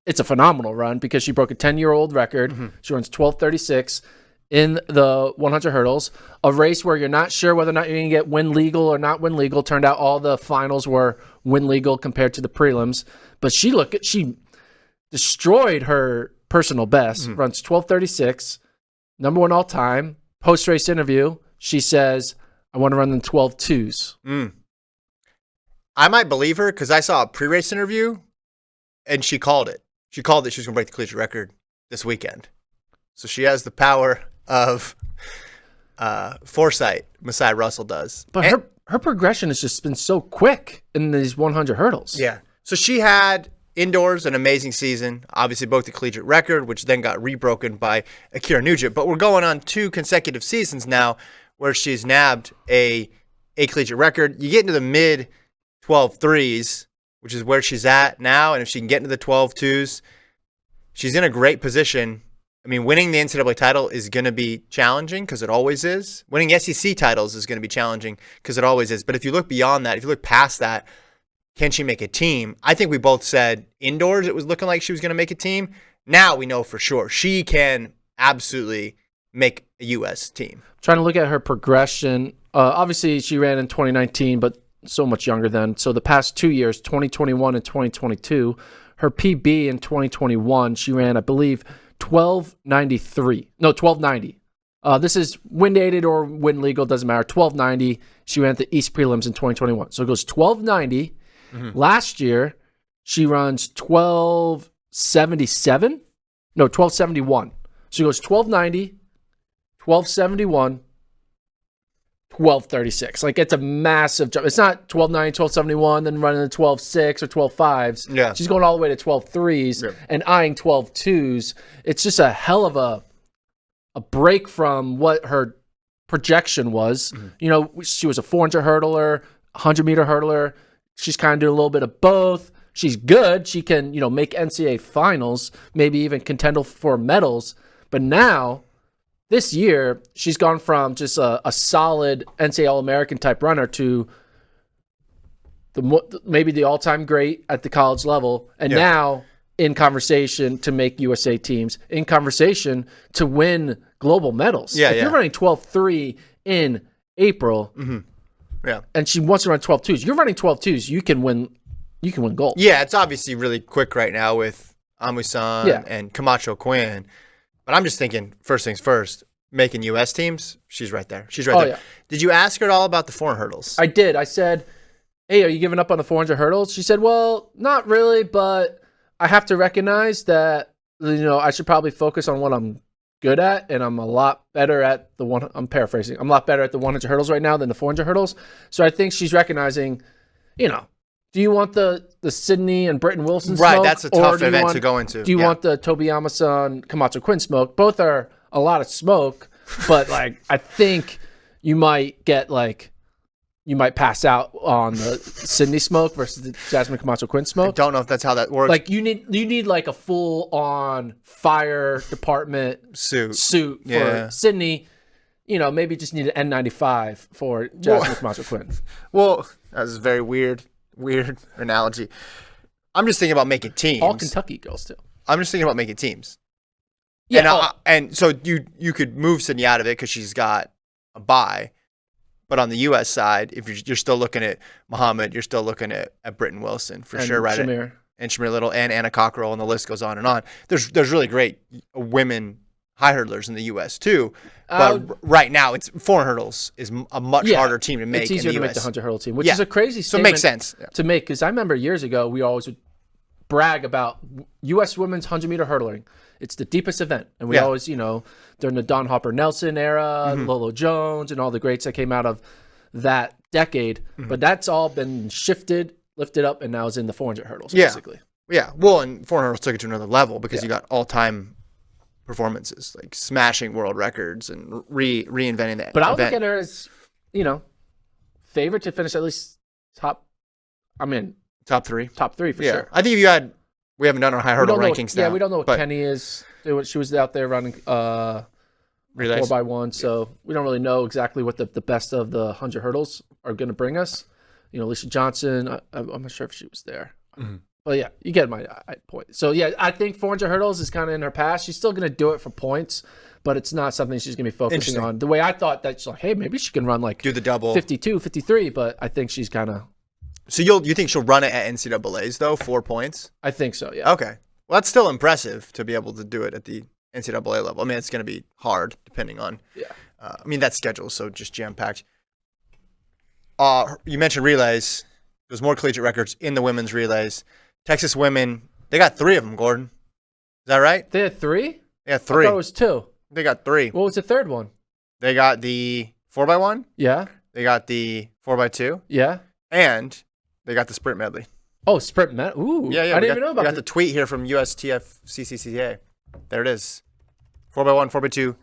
it's a phenomenal run because she broke a 10-year-old record. Mm-hmm. She runs 12:36 in the 100 hurdles, a race where you're not sure whether or not you're going to get win legal or not win legal. Turned out all the finals were win legal compared to the prelims, but she destroyed her personal best. Runs 12:36, number one all time. Post race interview, she says, "I want to run in 12:2s." I might believe her because I saw a pre-race interview, and she called it. She called that she was going to break the collegiate record this weekend. So she has the power of foresight. Masai Russell does. But her progression has just been so quick in these 100 hurdles. Yeah. So she had indoors an amazing season. Obviously broke the collegiate record, which then got rebroken by Akira Nugent. But we're going on 2 consecutive seasons now where she's nabbed a collegiate record. You get into the mid 12.3s, which is where she's at now. And if she can get into the 12.2s, she's in a great position. I mean, winning the NCAA title is going to be challenging because it always is. Winning SEC titles is going to be challenging because it always is. But if you look beyond that, if you look past that, can she make a team? I think we both said indoors it was looking like she was going to make a team. Now we know for sure she can absolutely make a U.S. team. Trying to look at her progression. Obviously, she ran in 2019, but so much younger then. So the past 2 years, 2021 and 2022, her PB in 2021, she ran, I believe, 1290. This is win dated or win legal, doesn't matter. 1290. She ran at the East prelims in 2021. So it goes 1290. Last year, she runs 1277. No, 1271. She goes 1290, 1271, 1236. Like, it's a massive jump. It's not 1290, 1271, then running the 126 or 125s. Yeah. She's going all the way to 123s and eyeing 122s. It's just a hell of a break from what her projection was. You know, she was a 400 hurdler, 100-meter hurdler. She's kind of doing a little bit of both. She's good. She can, you know, make NCAA finals, maybe even contend for medals. But now, this year, she's gone from just a solid NCAA All-American type runner to maybe the all-time great at the college level, and now in conversation to make USA teams, in conversation to win global medals. If you're running 12.3 in April, and she wants to run 12.2s, you're running 12.2s, you can win gold. Yeah, it's obviously really quick right now with Amusan and Camacho Quinn. But I'm just thinking, first things first, making U.S. teams, she's right there. She's right there. Yeah. Did you ask her at all about the 400 hurdles? I did. I said, hey, are you giving up on the 400 hurdles? She said, well, not really, but I have to recognize that, you know, I should probably focus on what I'm good at, and I'm a lot better at I'm paraphrasing, I'm a lot better at the 100 hurdles right now than the 400 hurdles. So I think she's recognizing, you know, do you want the Sydney and Britton Wilson smoke? Right, that's a tough event to go into. Do you want the Tobiyama and Camacho Quinn smoke? Both are a lot of smoke, but like I think you might pass out on the Sydney smoke versus the Jasmine Camacho Quinn smoke. I don't know if that's how that works. Like you need like a full on fire department suit for Sydney. You know, maybe just need an N95 for Jasmine Camacho Quinn. Well, that's a very weird analogy. I'm just thinking about making teams. All Kentucky girls too. I'm just thinking about making teams. Yeah, and so you could move Sydney out of it because she's got a bye. But on the U.S. side, if you're still looking at Muhammad, you're still looking at Britton Wilson for sure, right? Shamir. And Shamir Little and Anna Cockrell, and the list goes on and on. There's really great women high hurdlers in the U.S. too. But right now, 400 hurdles is a much harder team to make. It's easier in the to US. make the 100 hurdle team, which is a crazy statement. So it makes sense to make, because I remember years ago we always would brag about U.S. women's 100-meter hurdling. It's the deepest event, and we always, you know, during the Dawn Hopper Nelson era, Lolo Jones, and all the greats that came out of that decade. But that's all been shifted, lifted up, and now is in the 400 hurdles basically. Yeah, well, and 400 hurdles took it to another level because you got all-time performances, like smashing world records and reinventing that. But I would look at her as, you know, favorite to finish at least top 3. Top 3 for sure. I think if we haven't done our high hurdle rankings now. Yeah, we don't know what Kenny is. She was out there running 4x1, so we don't really know exactly what the best of the 100 hurdles are going to bring us. You know, Alicia Johnson, I'm not sure if she was there. Well, yeah, you get my point. So, yeah, I think 400 hurdles is kind of in her past. She's still going to do it for points, but it's not something she's going to be focusing on. The way I thought that, she's like, hey, maybe she can run like do the double 52, 53, but I think she's kind of. So you think she'll run it at NCAAs, though, 4 points? I think so, yeah. Okay. Well, that's still impressive to be able to do it at the NCAA level. I mean, it's going to be hard depending on. Yeah. I mean, that schedule is so just jam-packed. You mentioned relays. There's more collegiate records in the women's relays. Texas women, they got 3 of them, Gordon. Is that right? They had 3? Yeah, 3. I thought it was 2. They got 3. What was the third one? They got the 4x1. Yeah. They got the 4x2. Yeah. And they got the sprint medley. Oh, sprint medley. Ooh. Yeah. I didn't even know about that. We got the tweet here from USTF CCCA. There it is. 4x1, 4x2,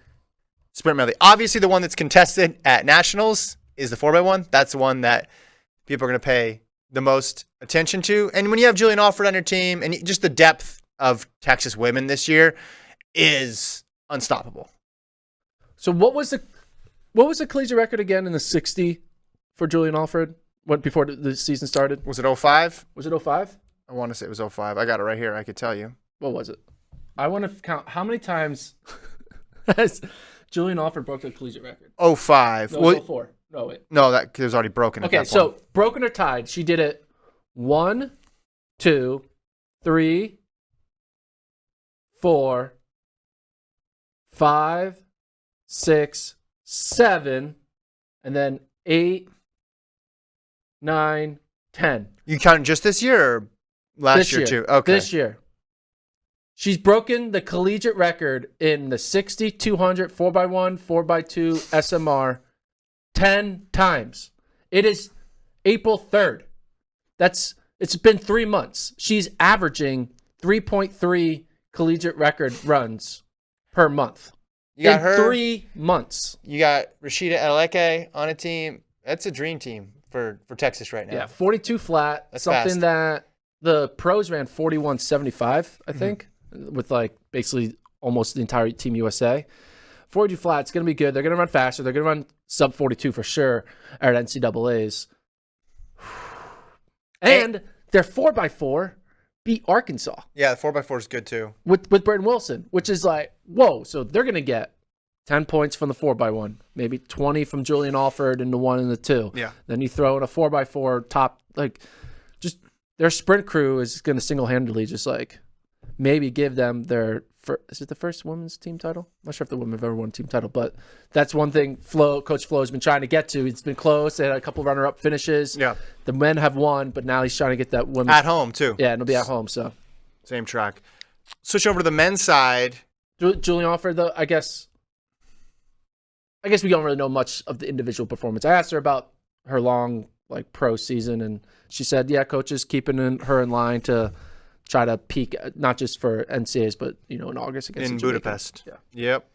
sprint medley. Obviously, the one that's contested at nationals is the 4x1. That's the one that people are going to pay the most attention to. And when you have Julien Alfred on your team, and just the depth of Texas women this year is unstoppable. So what was the collegiate record again in the 60 for Julien Alfred before the season started? Was it 05? Was it 05? I want to say it was 05. I got it right here. I could tell you. What was it? I want to count how many times has Julien Alfred broke the collegiate record. 05. No, it was 04. No, wait. No, that was already broken. Okay, so broken or tied. She did it 1, 2, 3, 4, 5, 6, 7, and then 8, 9, 10. You counting just this year or last year too? Okay. This year. She's broken the collegiate record in the 60, 200, 4x1, 4x2, SMR 10 times. It is April 3rd. It's been 3 months. She's averaging 3.3 collegiate record runs per month. You got in her 3 months. You got Rashida Aleke on a team. That's a dream team for Texas right now. Yeah, 42 flat. That's something fast. that the pros ran 41.75, I think, with like basically almost the entire Team USA. 42 flat, it's going to be good. They're going to run faster. They're going to run sub 42 for sure at NCAAs. And their 4x4 beat Arkansas. Yeah, the 4x4 is good too. With Britton Wilson, which is like, whoa. So they're going to get 10 points from the 4x1, maybe 20 from Julien Alfred in the 1 and the 2. Yeah. Then you throw in a 4x4 top, like, just their sprint crew is going to single-handedly just like maybe give them their is it the first women's team title? I'm not sure if the women have ever won a team title, but that's one thing Coach Flo has been trying to get to. It's been close. They had a couple runner-up finishes. Yeah. The men have won, but now he's trying to get that women's. At home, too. Yeah, and it'll be at home, so. Same track. Switch over to the men's side. Julien Alfred, though, I guess we don't really know much of the individual performance. I asked her about her long, like, pro season, and she said, yeah, coach is keeping her in line to try to peak, not just for NCAAs, but, in August against in the Jamaicans. Budapest. Yeah. Yep.